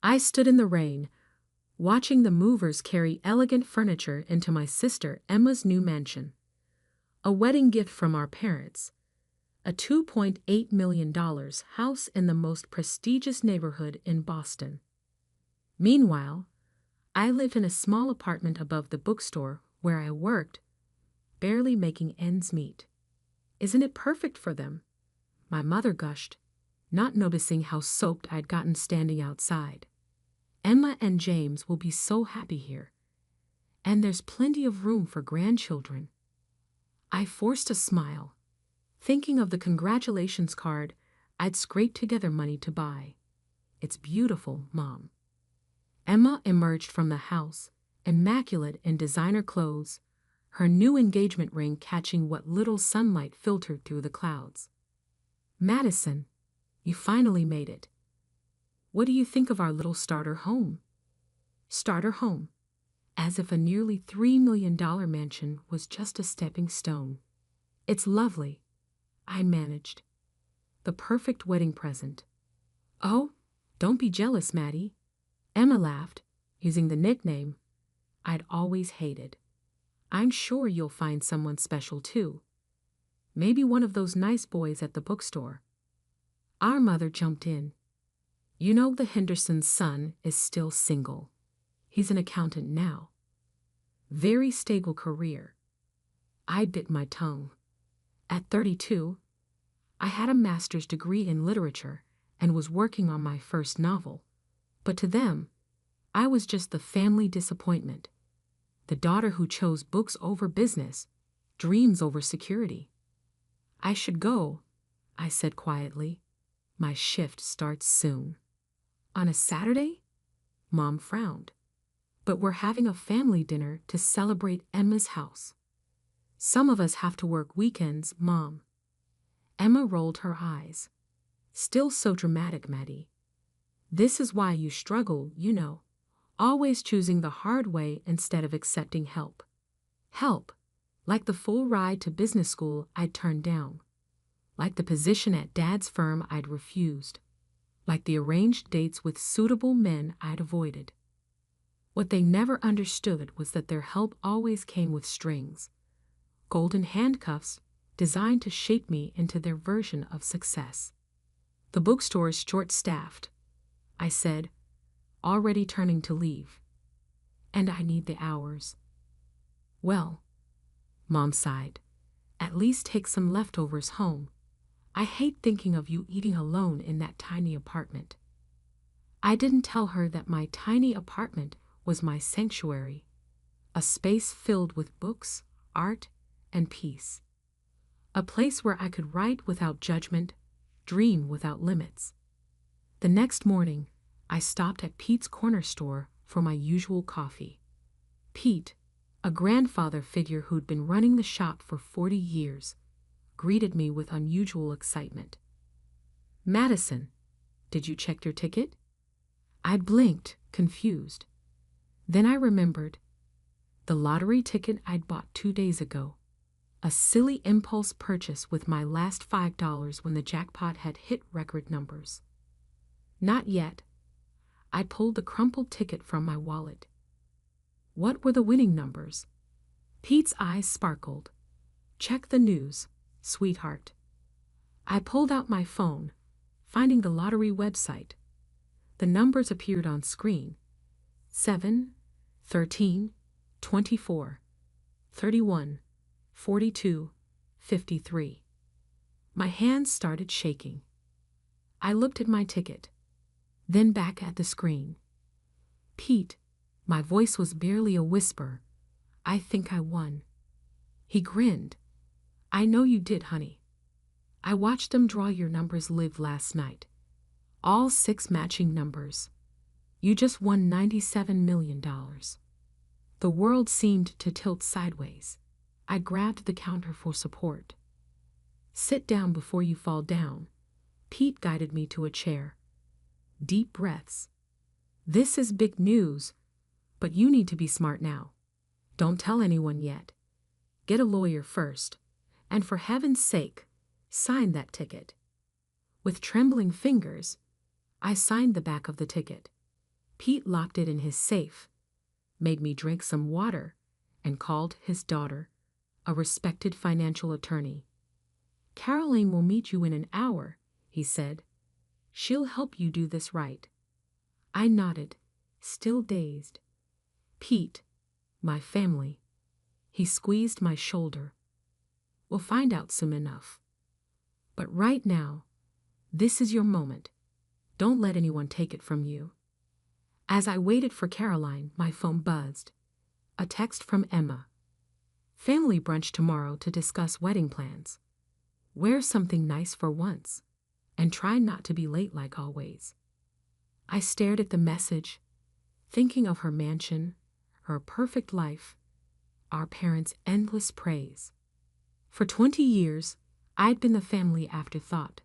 I stood in the rain, watching the movers carry elegant furniture into my sister Emma's new mansion. A wedding gift from our parents. A $2.8 million house in the most prestigious neighborhood in Boston. Meanwhile, I lived in a small apartment above the bookstore where I worked, barely making ends meet. Isn't it perfect for them? My mother gushed, not noticing how soaked I'd gotten standing outside. Emma and James will be so happy here. And there's plenty of room for grandchildren. I forced a smile, thinking of the congratulations card I'd scraped together money to buy. It's beautiful, Mom. Emma emerged from the house, immaculate in designer clothes, her new engagement ring catching what little sunlight filtered through the clouds. Madison, you finally made it. What do you think of our little starter home? Starter home. As if a nearly $3 million mansion was just a stepping stone. It's lovely, I managed. The perfect wedding present. Oh, don't be jealous, Maddie. Emma laughed, using the nickname I'd always hated. I'm sure you'll find someone special too. Maybe one of those nice boys at the bookstore. Our mother jumped in. You know the Henderson's son is still single. He's an accountant now. Very stable career. I bit my tongue. At 32, I had a master's degree in literature and was working on my first novel. But to them, I was just the family disappointment. The daughter who chose books over business, dreams over security. I should go, I said quietly. My shift starts soon. On a Saturday? Mom frowned. But we're having a family dinner to celebrate Emma's house. Some of us have to work weekends, Mom. Emma rolled her eyes. Still so dramatic, Maddie. This is why you struggle, you know. Always choosing the hard way instead of accepting help. Help, like the full ride to business school I'd turned down. Like the position at Dad's firm I'd refused. Like the arranged dates with suitable men I'd avoided. What they never understood was that their help always came with strings. Golden handcuffs designed to shape me into their version of success. The bookstore's short-staffed, I said, already turning to leave. And I need the hours. Well, Mom sighed, at least take some leftovers home. I hate thinking of you eating alone in that tiny apartment. I didn't tell her that my tiny apartment was my sanctuary, a space filled with books, art, and peace. A place where I could write without judgment, dream without limits. The next morning, I stopped at Pete's corner store for my usual coffee. Pete, a grandfather figure who'd been running the shop for 40 years, greeted me with unusual excitement. Madison, did you check your ticket? I blinked, confused. Then I remembered the lottery ticket I'd bought 2 days ago. A silly impulse purchase with my last $5 when the jackpot had hit record numbers. Not yet. I pulled the crumpled ticket from my wallet. What were the winning numbers? Pete's eyes sparkled. Check the news, sweetheart. I pulled out my phone, finding the lottery website. The numbers appeared on screen. 7, 13, 24, 31, 42, 53. My hands started shaking. I looked at my ticket, then back at the screen. Pete, my voice was barely a whisper. I think I won. He grinned. I know you did, honey. I watched them draw your numbers live last night. All 6 matching numbers. You just won $97 million. The world seemed to tilt sideways. I grabbed the counter for support. Sit down before you fall down. Pete guided me to a chair. Deep breaths. This is big news, but you need to be smart now. Don't tell anyone yet. Get a lawyer first. And for heaven's sake, sign that ticket. With trembling fingers, I signed the back of the ticket. Pete locked it in his safe, made me drink some water, and called his daughter, a respected financial attorney. "Caroline will meet you in an hour," he said. "She'll help you do this right." I nodded, still dazed. "Pete, my family." He squeezed my shoulder. "We'll find out soon enough. But right now, this is your moment. Don't let anyone take it from you." As I waited for Caroline, my phone buzzed. A text from Emma. "Family brunch tomorrow to discuss wedding plans. Wear something nice for once, and try not to be late like always." I stared at the message, thinking of her mansion, her perfect life, our parents' endless praise. For 20 years, I'd been the family afterthought,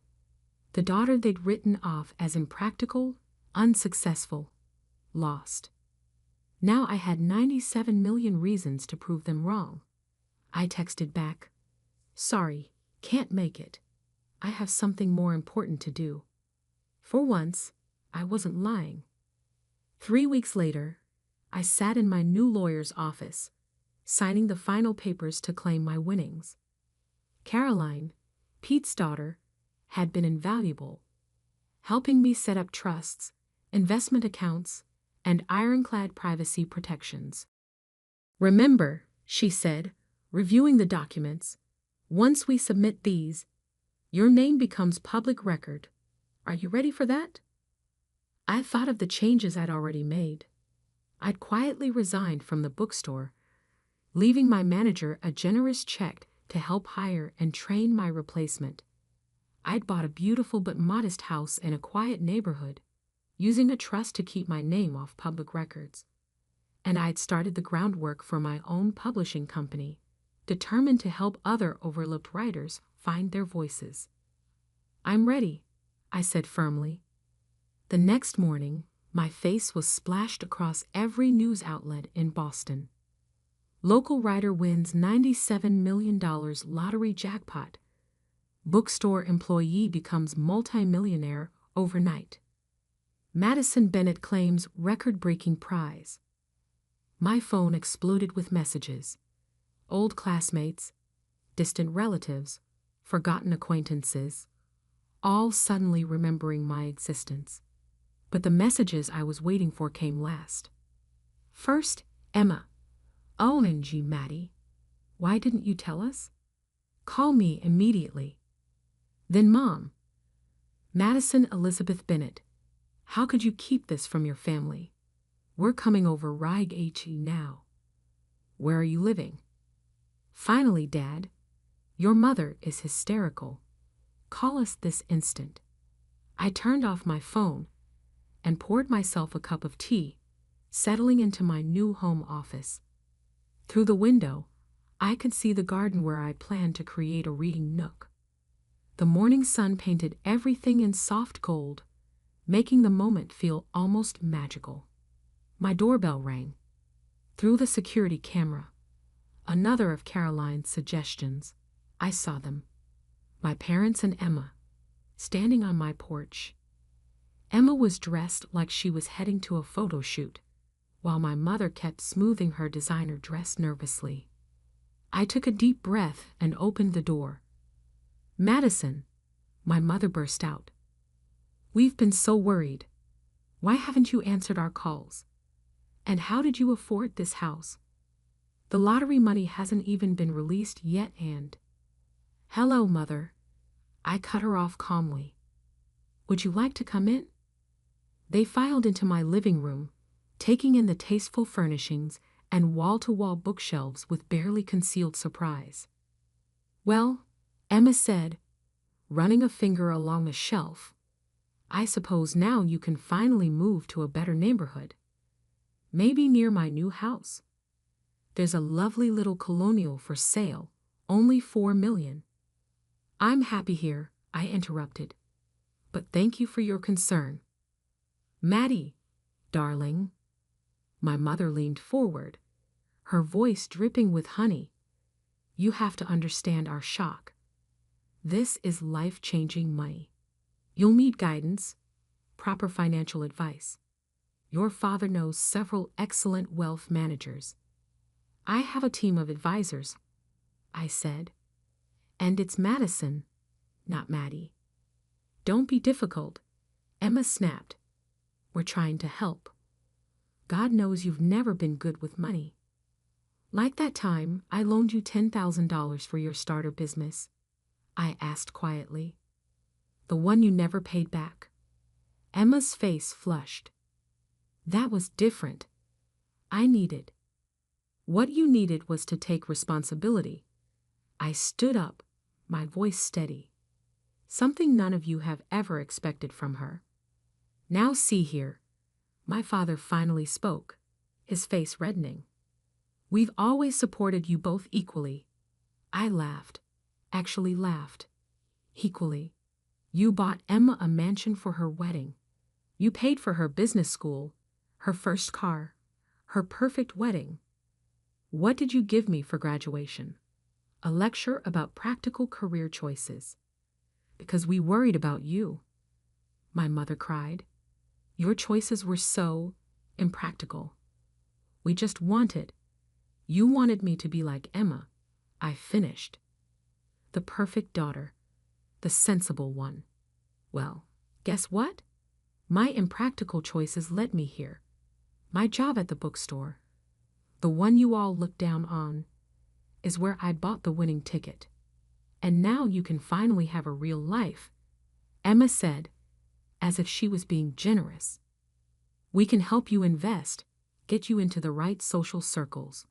the daughter they'd written off as impractical, unsuccessful, lost. Now I had 97 million reasons to prove them wrong. I texted back, "Sorry, can't make it. I have something more important to do." For once, I wasn't lying. 3 weeks later, I sat in my new lawyer's office, signing the final papers to claim my winnings. Caroline, Pete's daughter, had been invaluable, helping me set up trusts, investment accounts, and ironclad privacy protections. "Remember," she said, reviewing the documents, "once we submit these, your name becomes public record. Are you ready for that?" I thought of the changes I'd already made. I'd quietly resigned from the bookstore, leaving my manager a generous check to help hire and train my replacement. I'd bought a beautiful but modest house in a quiet neighborhood, using a trust to keep my name off public records. And I'd started the groundwork for my own publishing company, determined to help other overlooked writers find their voices. "I'm ready," I said firmly. The next morning, my face was splashed across every news outlet in Boston. Local writer wins $97 million lottery jackpot. Bookstore employee becomes multimillionaire overnight. Madison Bennett claims record-breaking prize. My phone exploded with messages. Old classmates, distant relatives, forgotten acquaintances, all suddenly remembering my existence. But the messages I was waiting for came last. First, Emma. "OMG, Maddie. Why didn't you tell us? Call me immediately." Then Mom. "Madison Elizabeth Bennett. How could you keep this from your family? We're coming over right now. Where are you living?" Finally, Dad. "Your mother is hysterical. Call us this instant." I turned off my phone and poured myself a cup of tea, settling into my new home office. Through the window, I could see the garden where I planned to create a reading nook. The morning sun painted everything in soft gold, making the moment feel almost magical. My doorbell rang. Through the security camera, another of Caroline's suggestions, I saw them. My parents and Emma, standing on my porch. Emma was dressed like she was heading to a photo shoot, while my mother kept smoothing her designer dress nervously. I took a deep breath and opened the door. "Madison," my mother burst out. "We've been so worried. Why haven't you answered our calls? And how did you afford this house? The lottery money hasn't even been released yet and—" "Hello, Mother." I cut her off calmly. "Would you like to come in?" They filed into my living room, taking in the tasteful furnishings and wall-to-wall bookshelves with barely concealed surprise. "Well," Emma said, running a finger along the shelf, "I suppose now you can finally move to a better neighborhood. Maybe near my new house. There's a lovely little colonial for sale, only $4 million. "I'm happy here," I interrupted. "But thank you for your concern." "Maddie, darling." My mother leaned forward, her voice dripping with honey. "You have to understand our shock. This is life-changing money. You'll need guidance, proper financial advice. Your father knows several excellent wealth managers. I have a team of advisors, I said. And it's Madison, not Maddie. Don't be difficult, Emma snapped. We're trying to help. God knows you've never been good with money. Like that time I loaned you $10,000 for your starter business, I asked quietly. The one you never paid back. Emma's face flushed. That was different. I needed. What you needed was to take responsibility. I stood up, my voice steady. Something none of you have ever expected from her. Now see here. My father finally spoke, his face reddening. We've always supported you both equally. I laughed, actually laughed. Equally. You bought Emma a mansion for her wedding. You paid for her business school, her first car, her perfect wedding. What did you give me for graduation? A lecture about practical career choices. Because we worried about you. My mother cried. Your choices were so impractical. We just wanted. You wanted me to be like Emma. I finished. The perfect daughter. The sensible one. Well, guess what? My impractical choices led me here. My job at the bookstore, the one you all look down on, is where I bought the winning ticket. And now you can finally have a real life, Emma said, as if she was being generous. We can help you invest, get you into the right social circles.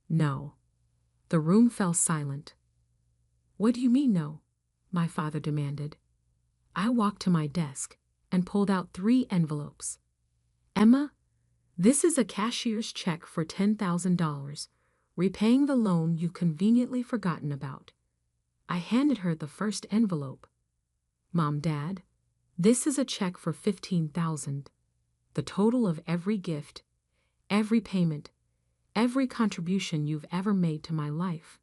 No. The room fell silent. What do you mean no? My father demanded. I walked to my desk and pulled out 3 envelopes. Emma, this is a cashier's check for $10,000, repaying the loan you've conveniently forgotten about. I handed her the first envelope. Mom, Dad, this is a check for $15,000, the total of every gift, every payment, every contribution you've ever made to my life.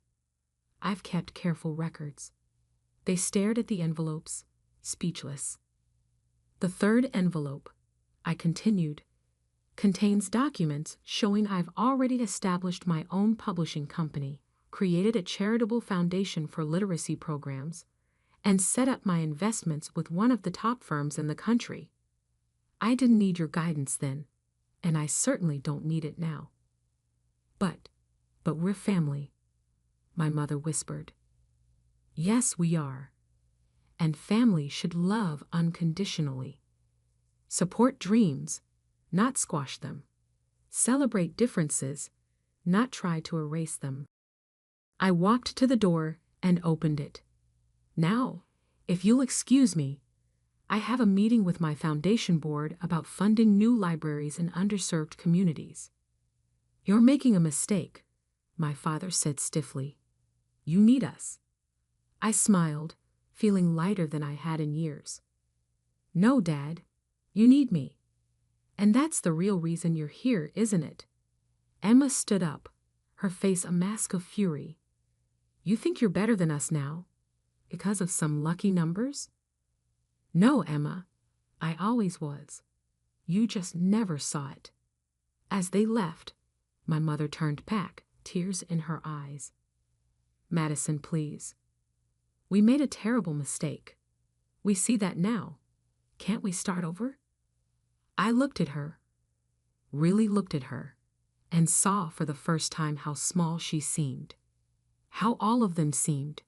I've kept careful records. They stared at the envelopes, speechless. The third envelope, I continued, contains documents showing I've already established my own publishing company, created a charitable foundation for literacy programs, and set up my investments with one of the top firms in the country. I didn't need your guidance then, and I certainly don't need it now. But we're family, my mother whispered. Yes, we are. And family should love unconditionally. Support dreams, not squash them. Celebrate differences, not try to erase them. I walked to the door and opened it. Now, if you'll excuse me, I have a meeting with my foundation board about funding new libraries in underserved communities. You're making a mistake, my father said stiffly. You need us. I smiled, feeling lighter than I had in years. No, Dad, you need me. And that's the real reason you're here, isn't it? Emma stood up, her face a mask of fury. You think you're better than us now? Because of some lucky numbers? No, Emma, I always was. You just never saw it. As they left, my mother turned back, tears in her eyes. Madison, please. We made a terrible mistake. We see that now. Can't we start over? I looked at her, really looked at her, and saw for the first time how small she seemed. How all of them seemed,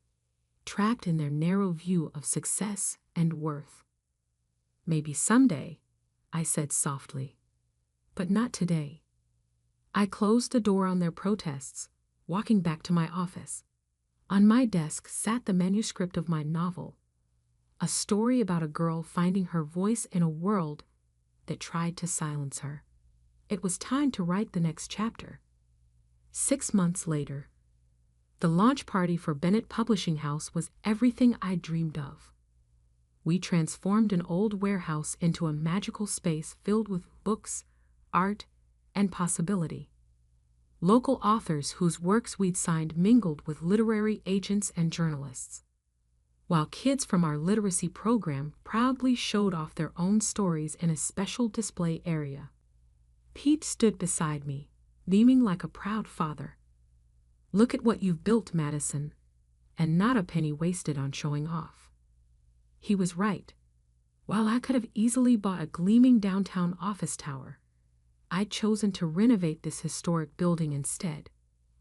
trapped in their narrow view of success and worth. Maybe someday, I said softly, but not today. I closed the door on their protests, walking back to my office. On my desk sat the manuscript of my novel, a story about a girl finding her voice in a world that tried to silence her. It was time to write the next chapter. 6 months later, the launch party for Bennett Publishing House was everything I dreamed of. We transformed an old warehouse into a magical space filled with books, art, and possibility. Local authors whose works we'd signed mingled with literary agents and journalists, while kids from our literacy program proudly showed off their own stories in a special display area. Pete stood beside me, beaming like a proud father. Look at what you've built, Madison, and not a penny wasted on showing off. He was right. While I could have easily bought a gleaming downtown office tower, I'd chosen to renovate this historic building instead,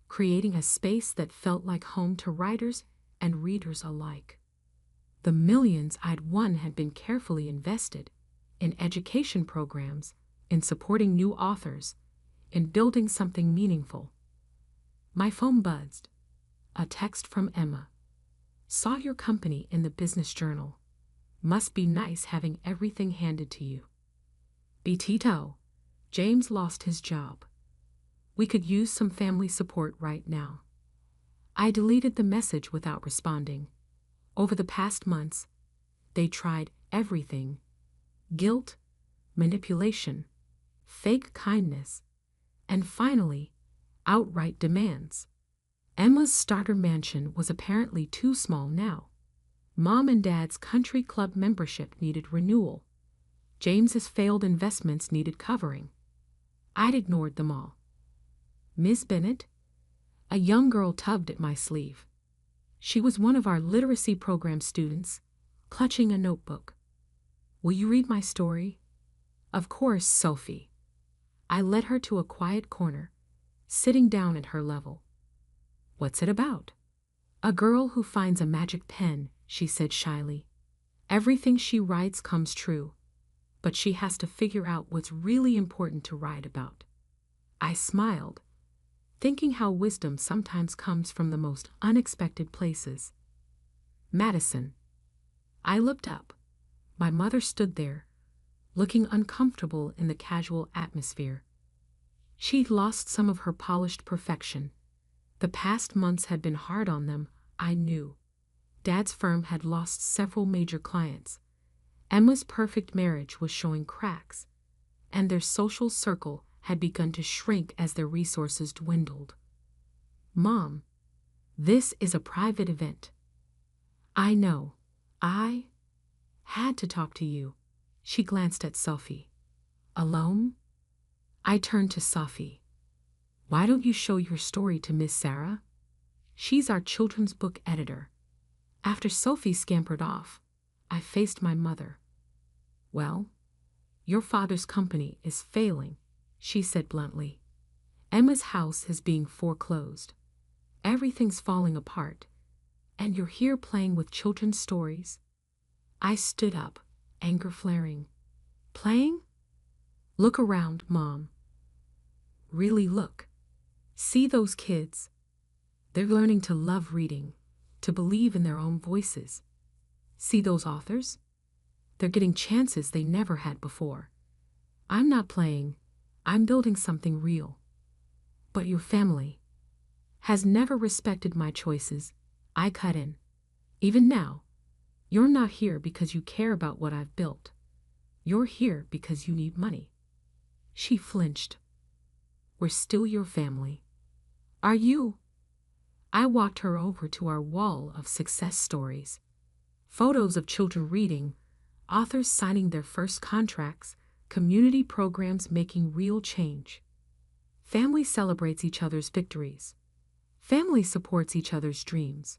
creating a space that felt like home to writers and readers alike. The millions I'd won had been carefully invested in education programs, in supporting new authors, in building something meaningful. My phone buzzed. A text from Emma. Saw your company in the business journal. Must be nice having everything handed to you. Betito, James lost his job. We could use some family support right now. I deleted the message without responding. Over the past months, they tried everything. Guilt, manipulation, fake kindness, and finally, outright demands. Emma's starter mansion was apparently too small now. Mom and Dad's country club membership needed renewal. James's failed investments needed covering. I'd ignored them all. Miss Bennett? A young girl tugged at my sleeve. She was one of our literacy program students, clutching a notebook. Will you read my story? Of course, Sophie. I led her to a quiet corner, sitting down at her level. What's it about? A girl who finds a magic pen, she said shyly. Everything she writes comes true, but she has to figure out what's really important to write about. I smiled, thinking how wisdom sometimes comes from the most unexpected places. Madison. I looked up. My mother stood there, looking uncomfortable in the casual atmosphere. She'd lost some of her polished perfection. The past months had been hard on them, I knew. Dad's firm had lost several major clients. Emma's perfect marriage was showing cracks, and their social circle had begun to shrink as their resources dwindled. Mom, this is a private event. I know. I had to talk to you. She glanced at Sophie. Alone? I turned to Sophie. Why don't you show your story to Miss Sarah? She's our children's book editor. After Sophie scampered off, I faced my mother. Well, your father's company is failing, she said bluntly. Emma's house is being foreclosed. Everything's falling apart, and you're here playing with children's stories. I stood up, anger flaring. Playing? Look around, Mom. Really look. See those kids. They're learning to love reading, to believe in their own voices. See those authors? They're getting chances they never had before. I'm not playing. I'm building something real. But your family has never respected my choices. I cut in. Even now, you're not here because you care about what I've built. You're here because you need money. She flinched. We're still your family. Are you? I walked her over to our wall of success stories. Photos of children reading, authors signing their first contracts, community programs making real change. Family celebrates each other's victories. Family supports each other's dreams.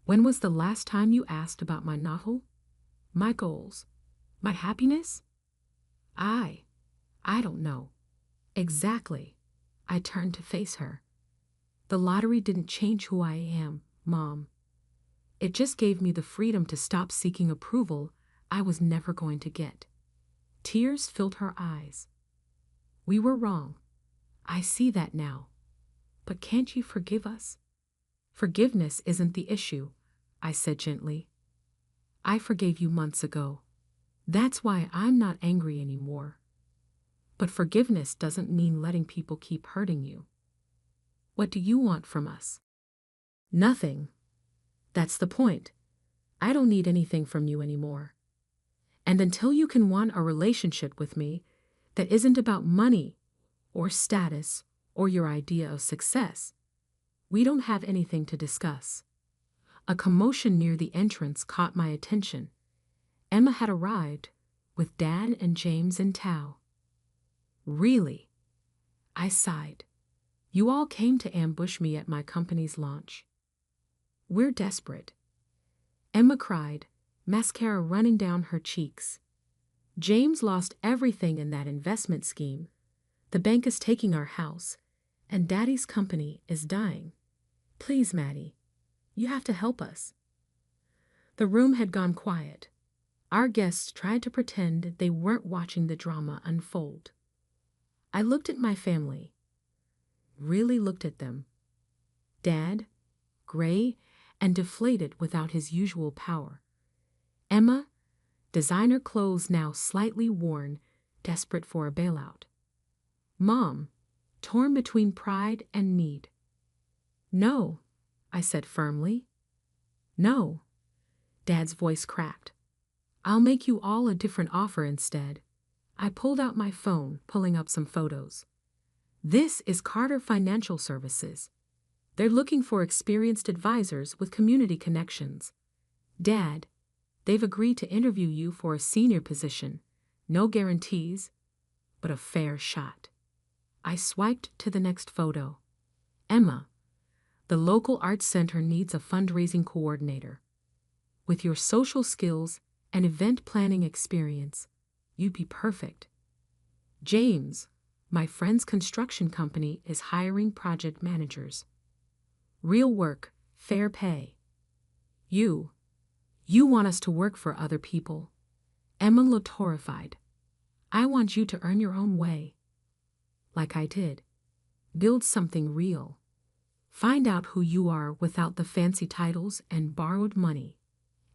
When was the last time you asked about my novel? My goals? My happiness? I don't know. Exactly. I turned to face her. The lottery didn't change who I am, Mom. It just gave me the freedom to stop seeking approval I was never going to get. Tears filled her eyes. We were wrong. I see that now. But can't you forgive us? Forgiveness isn't the issue, I said gently. I forgave you months ago. That's why I'm not angry anymore. But forgiveness doesn't mean letting people keep hurting you. What do you want from us? Nothing. That's the point. I don't need anything from you anymore. And until you can want a relationship with me that isn't about money or status or your idea of success, we don't have anything to discuss. A commotion near the entrance caught my attention. Emma had arrived with Dad and James in tow. Really? I sighed. You all came to ambush me at my company's launch. We're desperate. Emma cried, mascara running down her cheeks. James lost everything in that investment scheme. The bank is taking our house, and Daddy's company is dying. Please, Maddie, you have to help us. The room had gone quiet. Our guests tried to pretend they weren't watching the drama unfold. I looked at my family. Really looked at them. Dad, gray and deflated without his usual power. Emma, designer clothes now slightly worn, desperate for a bailout. Mom, torn between pride and need. No, I said firmly. No. Dad's voice cracked. I'll make you all a different offer instead. I pulled out my phone, pulling up some photos. This is Carter Financial Services. They're looking for experienced advisors with community connections. Dad, they've agreed to interview you for a senior position. No guarantees, but a fair shot. I swiped to the next photo. Emma, the local arts center needs a fundraising coordinator. With your social skills and event planning experience, you'd be perfect. James, my friend's construction company is hiring project managers. Real work, fair pay. You want us to work for other people. Emma looked horrified. I want you to earn your own way. Like I did. Build something real. Find out who you are without the fancy titles and borrowed money.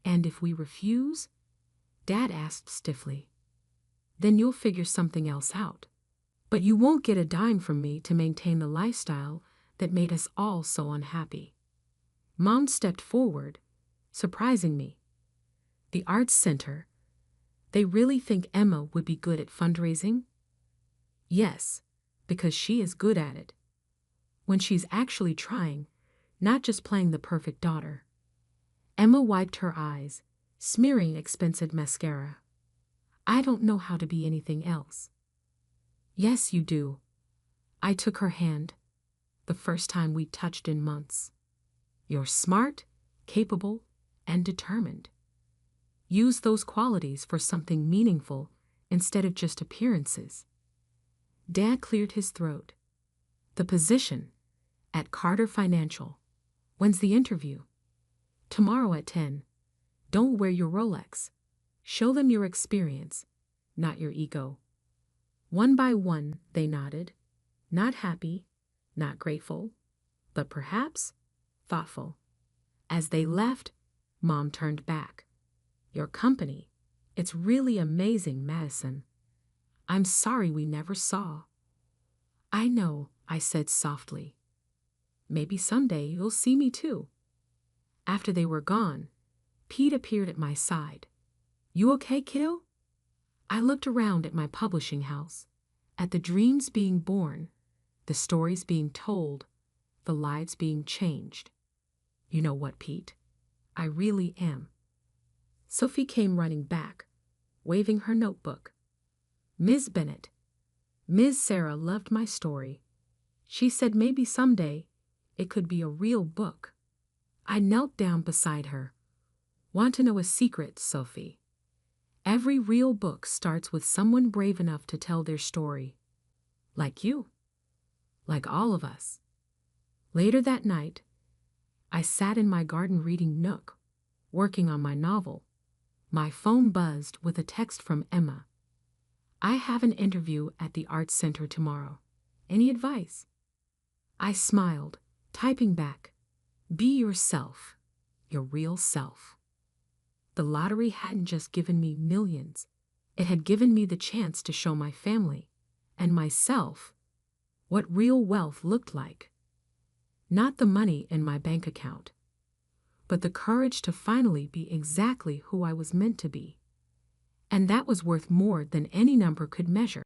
And if we refuse, Dad asked stiffly, then you'll figure something else out. But you won't get a dime from me to maintain the lifestyle that made us all so unhappy. Mom stepped forward, surprising me. The Arts Center, they really think Emma would be good at fundraising? Yes, because she is good at it. When she's actually trying, not just playing the perfect daughter. Emma wiped her eyes, smearing expensive mascara. I don't know how to be anything else. Yes, you do. I took her hand, the first time we touched in months. You're smart, capable, and determined. Use those qualities for something meaningful instead of just appearances. Dad cleared his throat. The position, at Carter Financial. When's the interview? Tomorrow at 10. Don't wear your Rolex. Show them your experience, not your ego. One by one, they nodded. Not happy, not grateful, but perhaps thoughtful. As they left, Mom turned back. Your company, it's really amazing, Madison. I'm sorry we never saw. I know, I said softly. Maybe someday you'll see me too. After they were gone, Pete appeared at my side. You okay, kiddo? I looked around at my publishing house, at the dreams being born, the stories being told, the lives being changed. You know what, Pete? I really am. Sophie came running back, waving her notebook. Ms. Bennett, Ms. Sarah loved my story. She said maybe someday it could be a real book. I knelt down beside her. Want to know a secret, Sophie? Every real book starts with someone brave enough to tell their story. Like you. Like all of us. Later that night, I sat in my garden reading nook, working on my novel. My phone buzzed with a text from Emma. I have an interview at the Arts Center tomorrow. Any advice? I smiled, typing back, be yourself, your real self. The lottery hadn't just given me millions. It had given me the chance to show my family and myself what real wealth looked like. Not the money in my bank account, but the courage to finally be exactly who I was meant to be. And that was worth more than any number could measure.